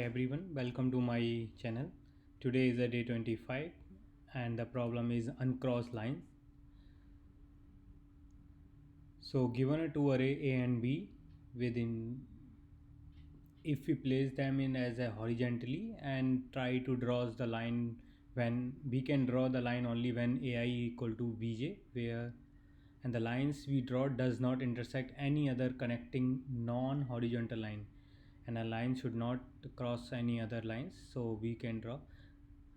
everyone, welcome to my channel. Today is the day 25 and the problem is uncrossed line. So given a two array A and B within, if we place them in as a horizontally and try to draw the line, when we can draw the line only when AI equal to Bj, where and the lines we draw does not intersect any other connecting non-horizontal line, and a line should not cross any other lines, so we can draw.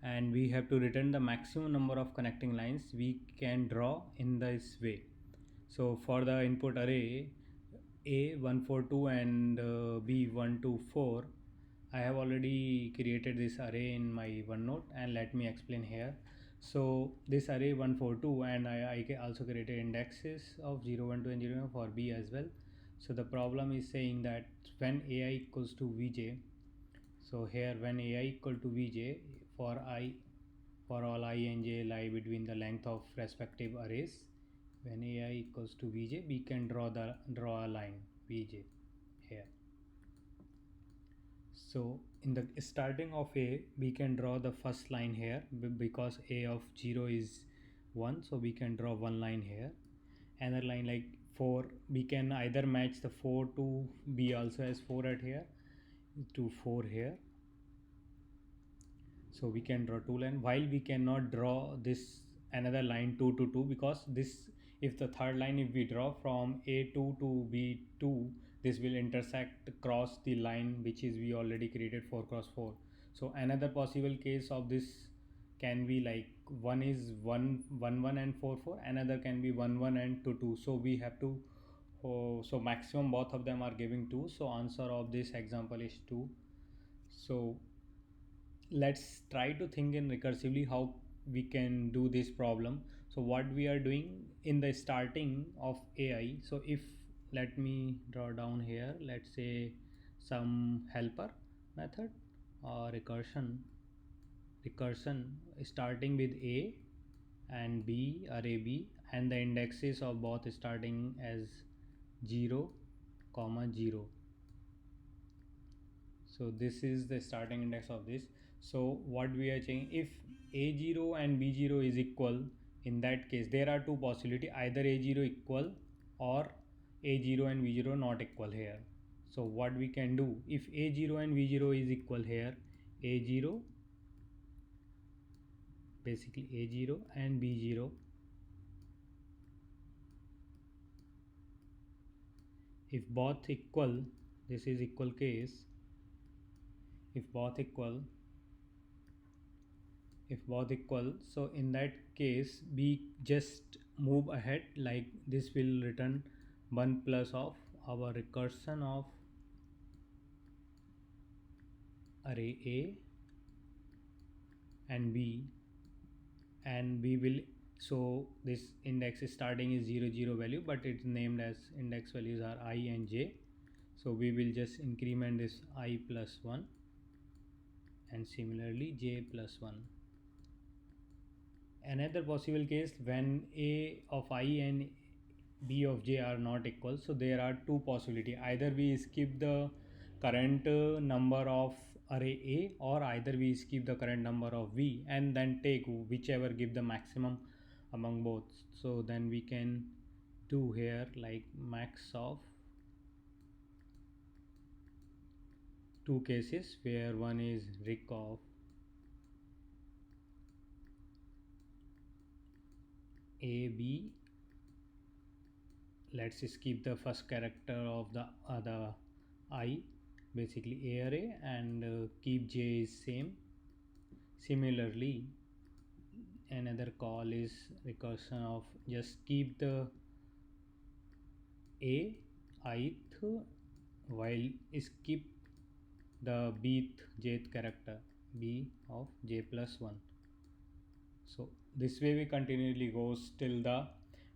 And we have to return the maximum number of connecting lines we can draw in this way. So for the input array A142 and B124, I have already created this array in my OneNote, and let me explain here. So this array 142, and I also created indexes of 0, 1, 2 and 0 for B as well. So the problem is saying that when AI equals to Vj, so here when AI equal to Vj for I, for all I and j lie between the length of respective arrays, when AI equals to Vj, we can draw a line Vj here. So in the starting of A, we can draw the first line here because A of 0 is 1, so we can draw one line here. Another line like 4, we can either match the 4 to B also as 4 at here to 4 here, so we can draw two line, while we cannot draw this another line 2 to 2, because this, if the third line, if we draw from A2 to B2, this will intersect cross the line which is we already created 4 cross 4. So another possible case of this can be like one is 1 1 1 and 4 4, another can be 1 1 and 2 2, so we have to, oh, so maximum both of them are giving 2, so answer of this example is 2. So let's try to think in recursively how we can do this problem. So what we are doing in the starting of AI, so if, let me draw down here, let's say some helper method or recursion starting with A and B, array B, and the indexes of both starting as 0 comma 0. So this is the starting index of this. So what we are saying, if a0 and b0 is equal, in that case there are two possibility, either a0 equal or a0 and b0 not equal here. So what we can do, if a0 and b0 is equal here, a0, basically a0 and b0, if both equal, this is equal case, if both equal, if both equal, so in that case we just move ahead, like this will return 1 plus of our recursion of array A and B, and we will, so this index is starting is 0 0 value, but it's named as index values are I and j, so we will just increment this I plus 1 and similarly j plus 1. Another possible case, when a of I and b of j are not equal, so there are two possibility, either we skip the current number of array A, or either we skip the current number of V and then take whichever give the maximum among both. So then we can do here like max of two cases, where one is rec of A B, let's skip the first character of the other I, basically A array, and keep j is same. Similarly, another call is recursion of just keep the A ith while skip the bth jth character B of j plus 1. So this way we continually goes till the,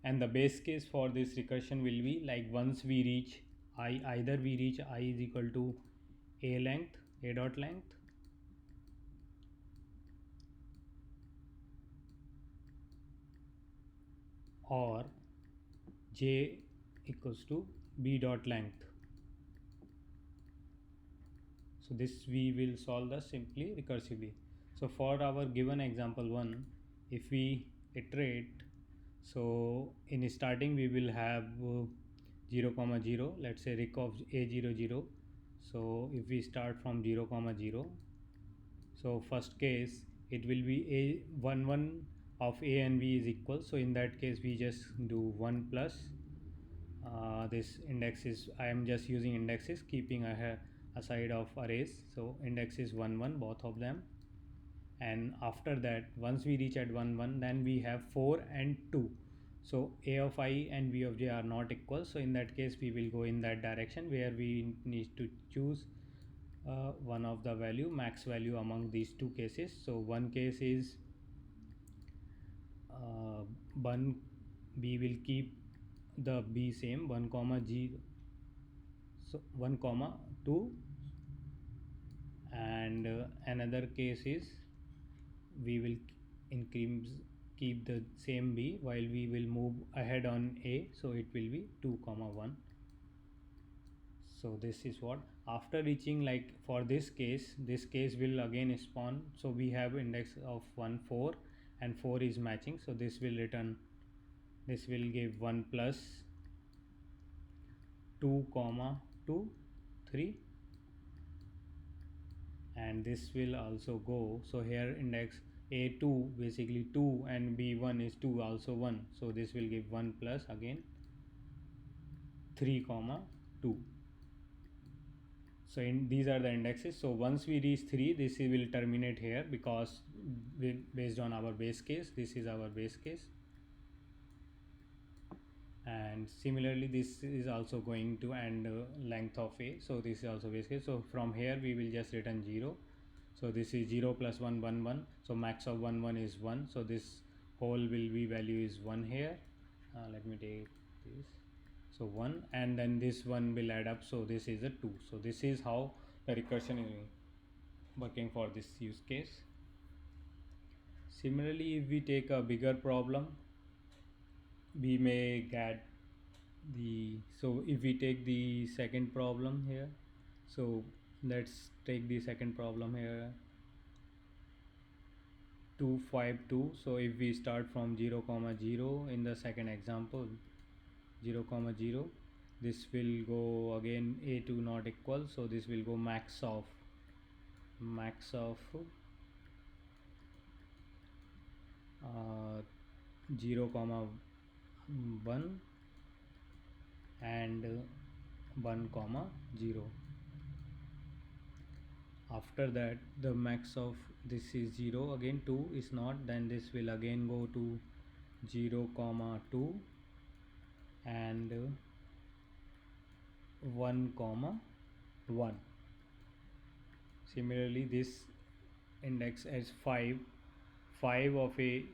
and the base case for this recursion will be like once we reach I, either we reach I is equal to a length, a dot length, or j equals to b dot length. So this we will solve the simply recursively. So for our given example 1, if we iterate, so in starting we will have 0 comma 0, let's say rec of a00. So if we start from 0 comma 0, so first case it will be a 1 1 of a and b is equal. So in that case we just do 1 plus this index is, I am just using indexes keeping aside of arrays. So index is 1 1 both of them, and after that once we reach at 1 1 then we have 4 and 2. So a of I and b of j are not equal, so in that case we will go in that direction where we need to choose one of the value, max value among these two cases. So one case is 1, we will keep the b same 1 comma g, so 1 comma 2, and another case is we will increase, keep the same b while we will move ahead on a, so it will be 2 comma 1. So this is what after reaching, like for this case will again spawn. So we have index of 1 4 and 4 is matching, so this will return, this will give 1 plus 2 comma 2 3, and this will also go. So here index a2 basically 2 and b1 is 2 also 1, so this will give 1 plus again 3 comma 2. So these are the indexes. So once we reach 3, this will terminate here because based on our base case, this is our base case, and similarly this is also going to end length of a, so this is also base case. So from here we will just return 0. So this is 0 plus 1 1 1, so max of 1 1 is 1, so this whole will be value is 1 here. Let me take this, so 1, and then this one will add up, so this is a 2. So this is how the recursion is working for this use case. Similarly, if we take a bigger problem, we may get the, so if we take the second problem here, so let's take the second problem here, 252. So if we start from 0 comma 0 in the second example, 0 comma 0, this will go again a2 not equal, so this will go max of 0 comma 1 and 1 comma 0. After that the max of this is 0, again 2 is not, then this will again go to 0 comma 2 and 1 comma 1. Similarly this index as 5 of a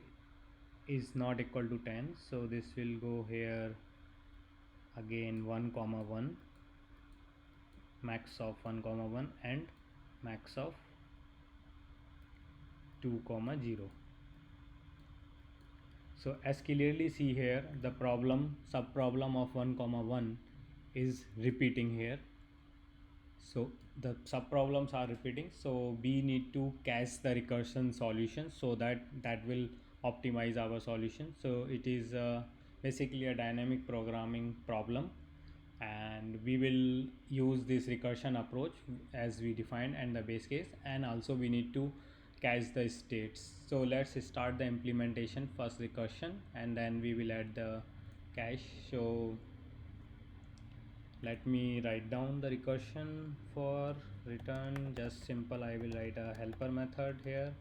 is not equal to 10, so this will go here again 1 comma 1, max of 1 comma 1 and max of 2 comma 0. So as clearly see here, the problem sub problem of 1 comma 1 is repeating here. So the sub problems are repeating, so we need to cache the recursion solution so that will optimize our solution. So it is basically a dynamic programming problem, and we will use this recursion approach as we defined and the base case, and also we need to cache the states. So let's start the implementation, first recursion, and then we will add the cache. So let me write down the recursion for return, just simple. I will write a helper method here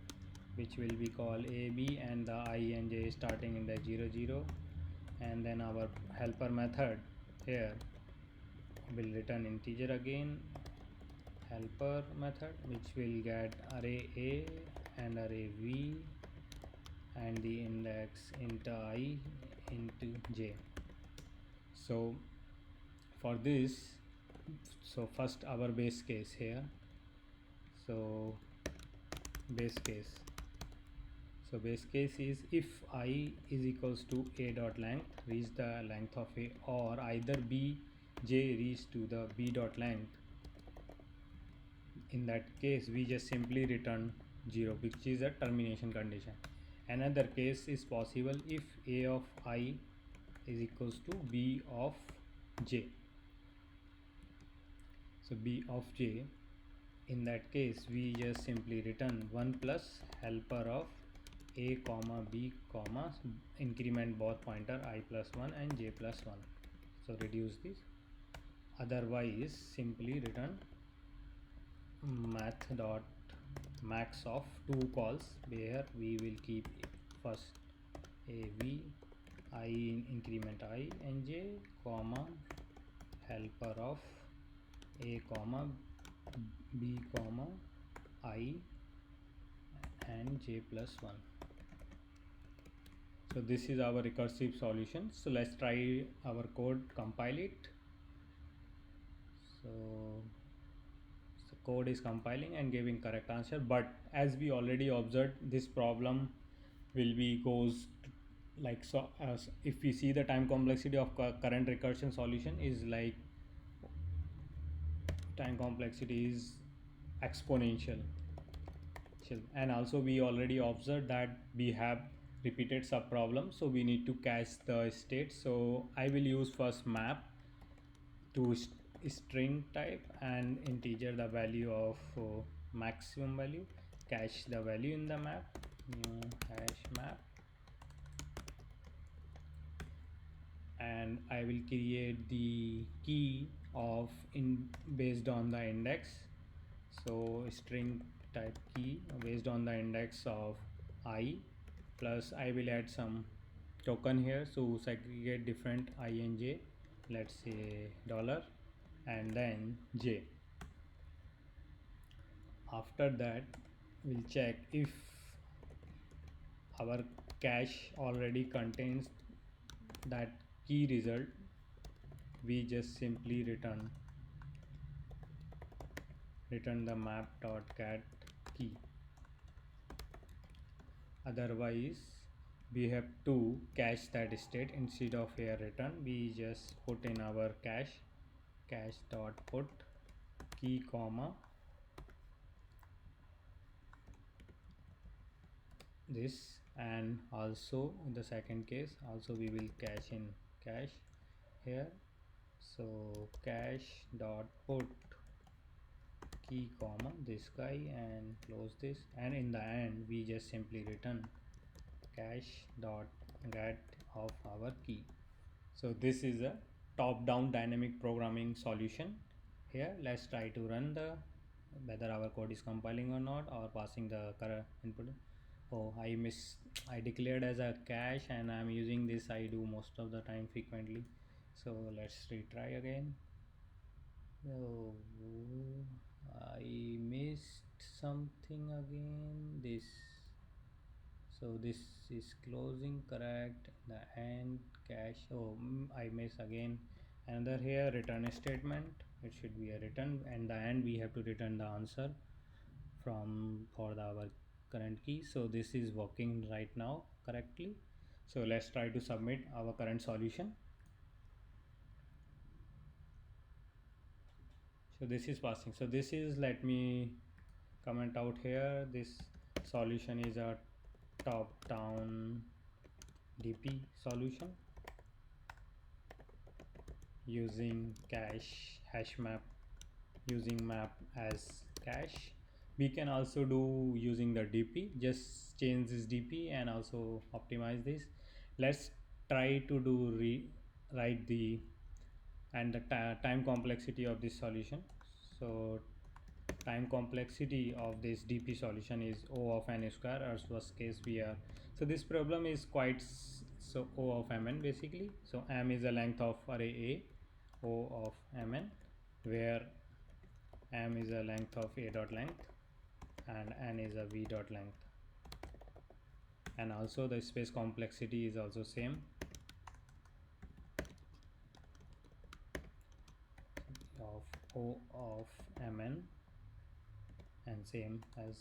which will be called ab, and the I and j starting in the 0 0, and then our helper method here will return integer again, helper method, which will get array a and array v and the index int I into j. So for this, so first our base case here, so base case, so base case is if I is equals to a dot length reach the length of a, or either b j reach to the b dot length, in that case we just simply return 0, which is a termination condition. Another case is possible if a of I is equals to b of j. So b of j, in that case we just simply return 1 plus helper of a comma b comma increment both pointer I plus 1 and j plus 1. So reduce this. Otherwise simply return math dot max of two calls, where we will keep first a v I in increment I and j comma helper of a comma b comma I and j plus 1. So this is our recursive solution. So let's try our code, compile it. So the code is compiling and giving correct answer, but as we already observed, this problem will be goes like so. As if we see the time complexity of current recursion solution is like time complexity is exponential. And also we already observed that we have repeated sub problems, so we need to cache the state. So I will use first map to string type and integer the value of maximum value, cache the value in the map, new hash map, and I will create the key of in based on the index. So string type key based on the index of I, plus I will add some token here, so segregate different I and j, let's say dollar and then j. After that we'll check if our cache already contains that key result, we just simply return the map dot get key. Otherwise we have to cache that state. Instead of here return, we just put in our cache dot put key comma this, and also in the second case also we will cache in cache here. So cache dot put key comma this guy and close this, and in the end we just simply return cache dot get of our key. So this is a top down dynamic programming solution. Here let's try to run the whether our code is compiling or not, or passing the correct input. Oh, I declared as a cache and I'm using this. I do most of the time frequently. So let's retry again. Oh, I missed something again. This, so this is closing correct, the end cache. Oh, I miss again another here return statement. It should be a return, and the end we have to return the answer from for our current key. So this is working right now correctly. So let's try to submit our current solution. So this is passing. So this is, let me comment out here, this solution is a top down DP solution using cache hash map, using map as cache. We can also do using the DP, just change this DP and also optimize this. Let's try to do write the and the time complexity of this solution. So time complexity of this DP solution is O of n square, or worst case we are. So this problem is quite so O of mn basically. So m is the length of array A, O of mn, where m is the length of A dot length and n is a V dot length, and also the space complexity is also same of O of mn and same as.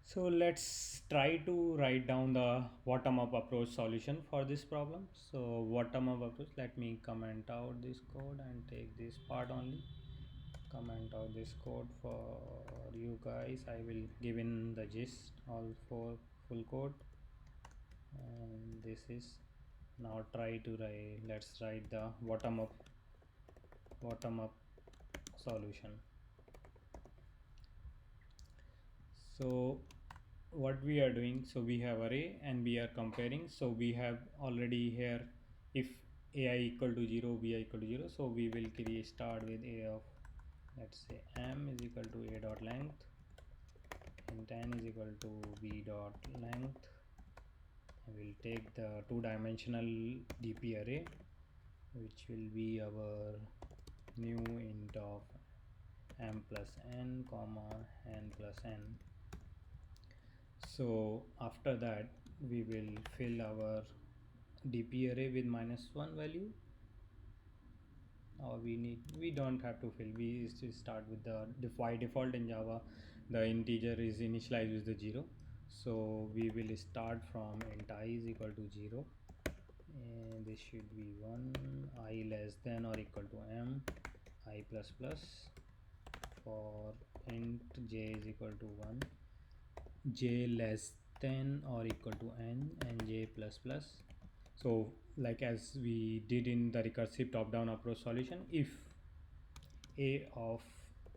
So let's try to write down the bottom up approach solution for this problem. So bottom up approach, let me comment out this code and take this part only. comment out this code for you guys. I will give in the gist all for full code, and this is now try to write. Let's write the bottom up solution. So what we are doing, so we have array and we are comparing. So we have already here, if ai equal to 0, bi equal to 0, so we will create start with a of, let's say, m is equal to a dot length and n is equal to b dot length. I will take the two-dimensional dp array, which will be our new int of m plus n comma n plus n. So after that we will fill our dp array with -1 value, or we don't have to fill. We start with the by default in Java the integer is initialized with the 0, so we will start from int I is equal to 0, and this should be 1, I less than or equal to m I plus plus. For int j is equal to 1, j less than or equal to n and j plus plus. So like as we did in the recursive top down approach solution, if a of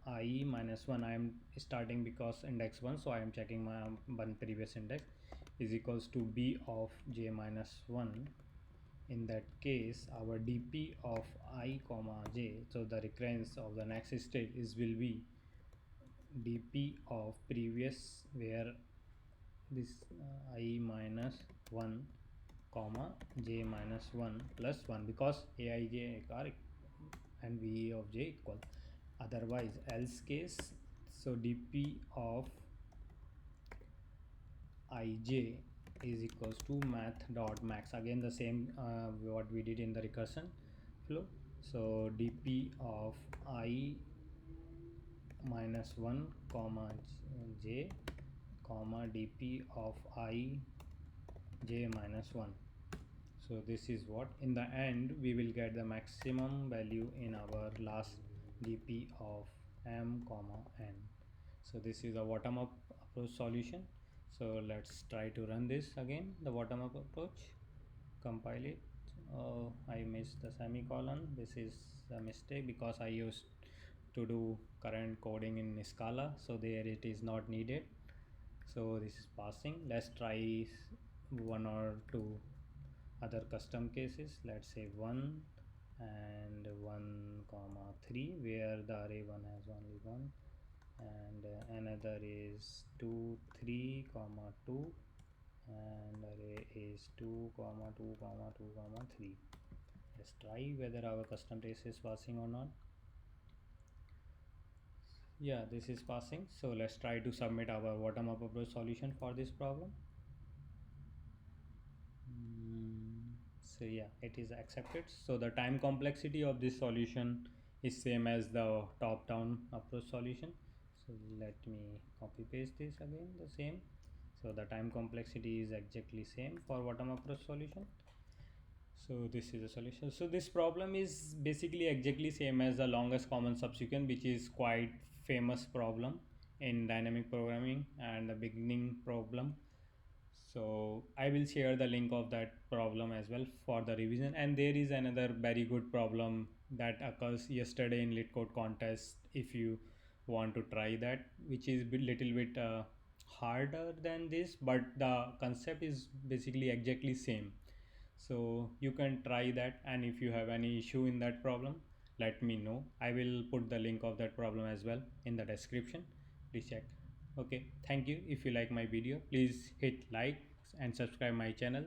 I minus 1, I am starting because index 1, so I am checking my one previous index, is equals to b of j minus 1. In that case our dp of I comma j, so the recurrence of the next state is will be dp of previous, where this I minus 1 comma j minus 1 plus 1, because aij are and v of j equal. Otherwise else case, so dp of ij is equals to math dot max, again the same what we did in the recursion flow. So dp of I minus 1 comma j comma dp of I j minus 1. So this is what in the end we will get the maximum value in our last dp of m comma n. So this is a bottom up approach solution. So let's try to run this again, the bottom up approach, compile it. I missed the semicolon. This is a mistake because I used to do current coding in Scala, so there it is not needed. So this is passing. Let's try one or two other custom cases. Let's say 1 and 1 comma 3, where the array 1 has only 1, and another is 2 3 comma 2, and array is 2 comma 2 comma 2 comma 3. Let's try whether our custom case is passing or not. Yeah, this is passing. So let's try to submit our bottom up approach solution for this problem. So yeah, it is accepted. So the time complexity of this solution is same as the top down approach solution. So let me copy paste this again, the same. So the time complexity is exactly same for bottom approach solution. So this is a solution. So this problem is basically exactly same as the longest common subsequent, which is quite famous problem in dynamic programming and the beginning problem. So I will share the link of that problem as well for the revision. And there is another very good problem that occurs yesterday in LeetCode contest, if you want to try that, which is little bit harder than this, but the concept is basically exactly same. So you can try that, and if you have any issue in that problem, let me know. I will put the link of that problem as well in the description. Please check. Okay, thank you. If you like my video, please hit like and subscribe my channel.